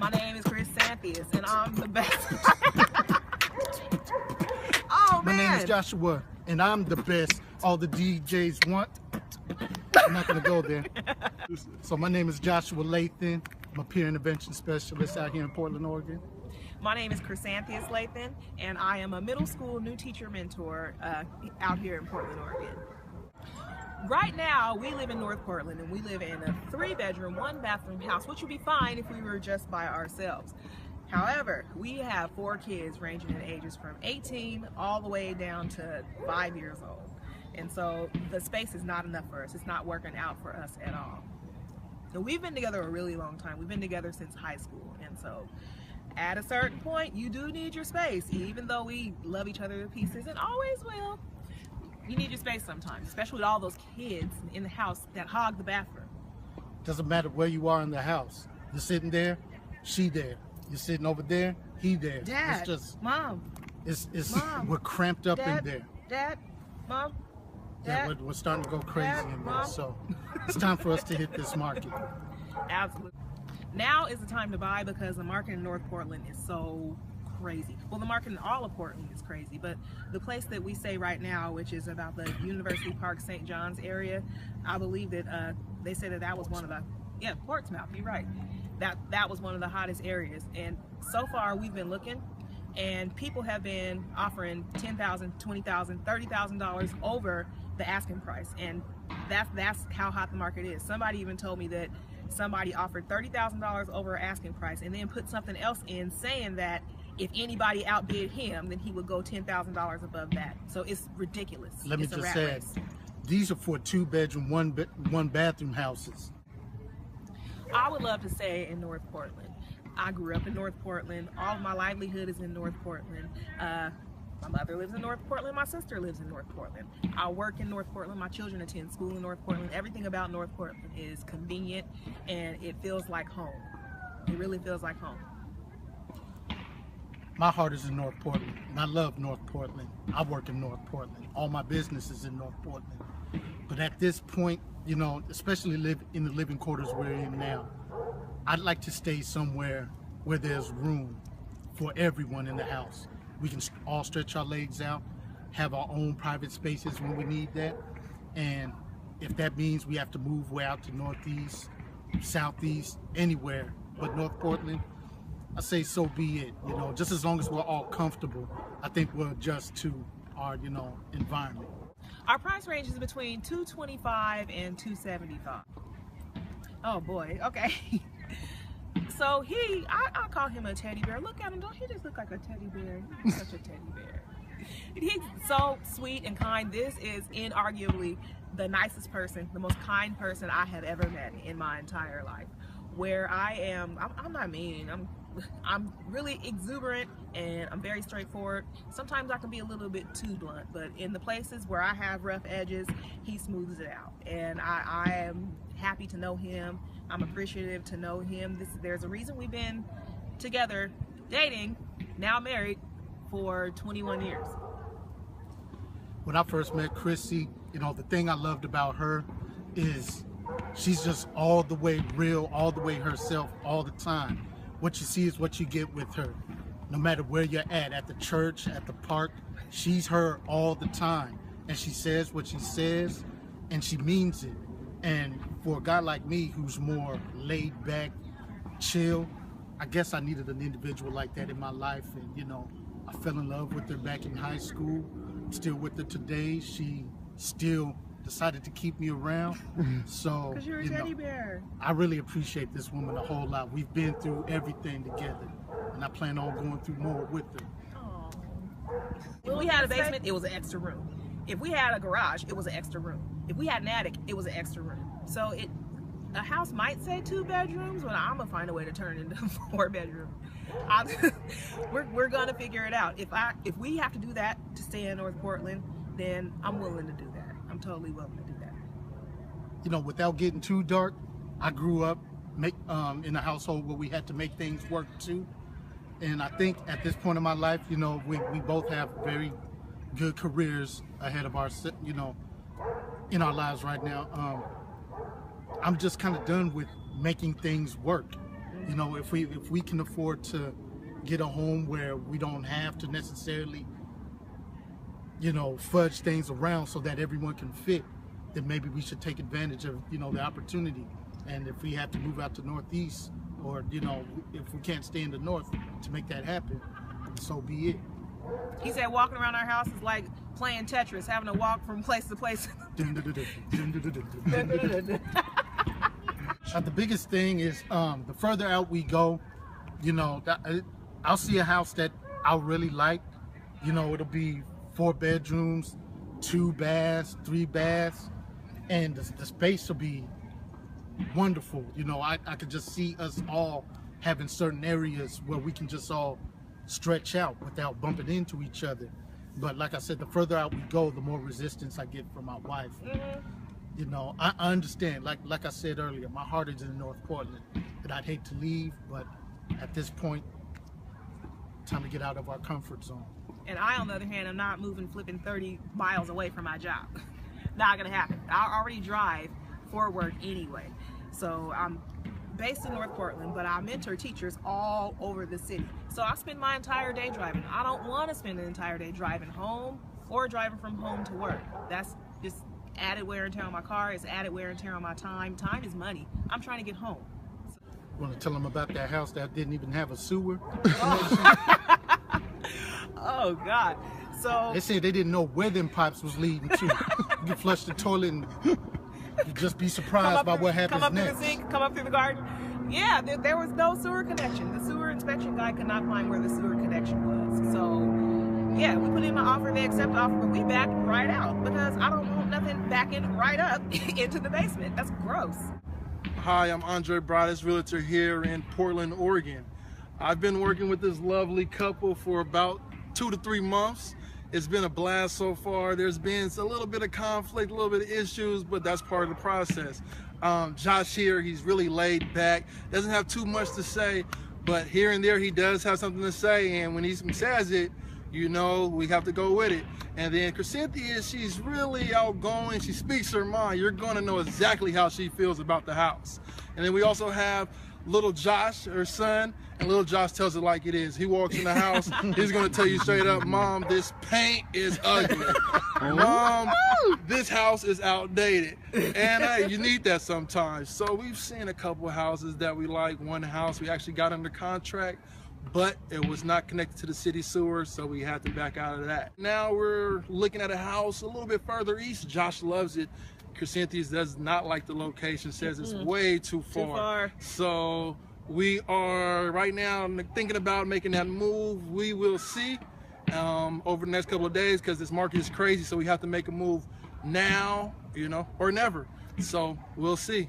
My name is Chrysanthius, and I'm the best. Oh, man. My name is Joshua, and I'm the best. All the DJs want. I'm not going to go there. So my name is Joshua Lathan. I'm a peer intervention specialist out here in Portland, Oregon. My name is Chrysanthius Lathan, and I am a middle school new teacher mentor out here in Portland, Oregon. Right now, we live in North Portland, and we live in a 3-bedroom, 1-bathroom house, which would be fine if we were just by ourselves. However, we have 4 kids ranging in ages from 18 all the way down to 5 years old. And so the space is not enough for us. It's not working out for us at all. And we've been together a really long time. We've been together since high school. And so at a certain point, you do need your space. Even though we love each other to pieces and always will, you need your space sometimes, especially with all those kids in the house that hog the bathroom. Doesn't matter where you are in the house. You're sitting there, she there. You're sitting over there, he there. Dad, it's just, Mom, Mom, we're cramped up Dad, in there. Dad, Mom, Yeah, Dad, we're starting to go crazy Dad, in there. Mom. So it's time for us to hit this market. Absolutely. Now is the time to buy because the market in North Portland is so crazy. Well, the market in all of Portland is crazy, but the place that we stay right now, which is about the University Park, St. John's area, I believe that they said that was one of the, Portsmouth, you're right. That was one of the hottest areas. And so far we've been looking, and people have been offering $10,000, $20,000, $30,000 over the asking price. And that's how hot the market is. Somebody even told me that somebody offered $30,000 over asking price and then put something else in saying that if anybody outbid him, then he would go $10,000 above that. So it's ridiculous. Let me just add, these are for 2-bedroom, 1-bathroom houses. I would love to stay in North Portland. I grew up in North Portland. All of my livelihood is in North Portland. My mother lives in North Portland. My sister lives in North Portland. I work in North Portland. My children attend school in North Portland. Everything about North Portland is convenient, and it feels like home. It really feels like home. My heart is in North Portland, and I love North Portland. I work in North Portland. All my business is in North Portland. But at this point, you know, especially live in the living quarters we're in now, I'd like to stay somewhere where there's room for everyone in the house. We can all stretch our legs out, have our own private spaces when we need that. And if that means we have to move way out to Northeast, Southeast, anywhere but North Portland, I say so be it. You know, just as long as we're all comfortable, I think we'll adjust to our, environment. Our price range is between $225 and $275. Oh boy, okay. So I call him a teddy bear. Look at him, don't he just look like a teddy bear? He's such a teddy bear. He's so sweet and kind. This is inarguably the nicest person, the most kind person I have ever met in my entire life. Where I am, I'm not mean. I'm really exuberant, and I'm very straightforward. Sometimes I can be a little bit too blunt, but in the places where I have rough edges, he smooths it out. And I am happy to know him. I'm appreciative to know him. There's a reason we've been together, dating, now married, for 21 years. When I first met Chrissy, the thing I loved about her is she's just all the way real, all the way herself, all the time. What you see is what you get with her. No matter where you're at the church, at the park, she's her all the time. And she says what she says, and she means it. And for a guy like me who's more laid back, chill, I guess I needed an individual like that in my life. And I fell in love with her back in high school. I'm still with her today. She still decided to keep me around. So, because you're a teddy bear. I really appreciate this woman a whole lot. We've been through everything together, and I plan on going through more with her. If we had a basement, it was an extra room. If we had a garage, it was an extra room. If we had an attic, it was an extra room. So a house might say 2 bedrooms, but I'm gonna find a way to turn it into 4 bedrooms. We're gonna figure it out. If we have to do that to stay in North Portland, then I'm willing to do that. I'm totally willing to do that. Without getting too dark, I grew up in a household where we had to make things work too. And I think at this point in my life, we both have very good careers ahead of our, in our lives right now. I'm just kind of done with making things work. You know, if we can afford to get a home where we don't have to necessarily, you know, fudge things around so that everyone can fit, then maybe we should take advantage of, you know, the opportunity. And if we have to move out to Northeast, or, you know, if we can't stay in the North to make that happen, so be it. He said walking around our house is like playing Tetris, having to walk from place to place. The biggest thing is the further out we go, you know, I'll see a house that I really like. You know, it'll be 4 bedrooms, 2 baths, 3 baths, and the space will be wonderful. You know, I could just see us all having certain areas where we can just all stretch out without bumping into each other. But like I said, the further out we go, the more resistance I get from my wife. You know, I understand, like I said earlier, my heart is in North Portland, and I'd hate to leave, but at this point, time to get out of our comfort zone. And I, on the other hand, am not moving flipping 30 miles away from my job. Not gonna happen. I already drive for work anyway. So I'm based in North Portland, but I mentor teachers all over the city. So I spend my entire day driving. I don't want to spend an entire day driving home or driving from home to work. That's just added wear and tear on my car. It's added wear and tear on my time. Time is money. I'm trying to get home. Want to tell them about that house that didn't even have a sewer? Oh God. So they said they didn't know where them pipes was leading to. You can flush the toilet and you just be surprised by what happens next. Come up through the sink, come up through the garden. Yeah, there was no sewer connection. The sewer inspection guy could not find where the sewer connection was. So yeah, we put in an offer, they accept the offer, but we backed right out because I don't want nothing backing right up into the basement. That's gross. Hi, I'm Broadous, Realtor here in Portland, Oregon. I've been working with this lovely couple for about 2 to 3 months. It's been a blast so far. There's been a little bit of conflict, a little bit of issues, but that's part of the process. Josh here, he's really laid back, doesn't have too much to say, but here and there he does have something to say, and when he says it, you know, we have to go with it. And then Chrysanthius, she's really outgoing. She speaks her mind. You're going to know exactly how she feels about the house. And then we also have little Josh, her son, and little Josh tells it like it is. He walks in the house, he's going to tell you straight up, Mom, this paint is ugly. Mom, this house is outdated. And hey, you need that sometimes. So we've seen a couple of houses that we like. One house we actually got under contract, but it was not connected to the city sewer, so we had to back out of that. Now we're looking at a house a little bit further east. Josh loves it. Chrysanthius does not like the location, says it's way too far. So we are right now thinking about making that move. We will see over the next couple of days because this market is crazy, so we have to make a move now, you know, or never. So we'll see.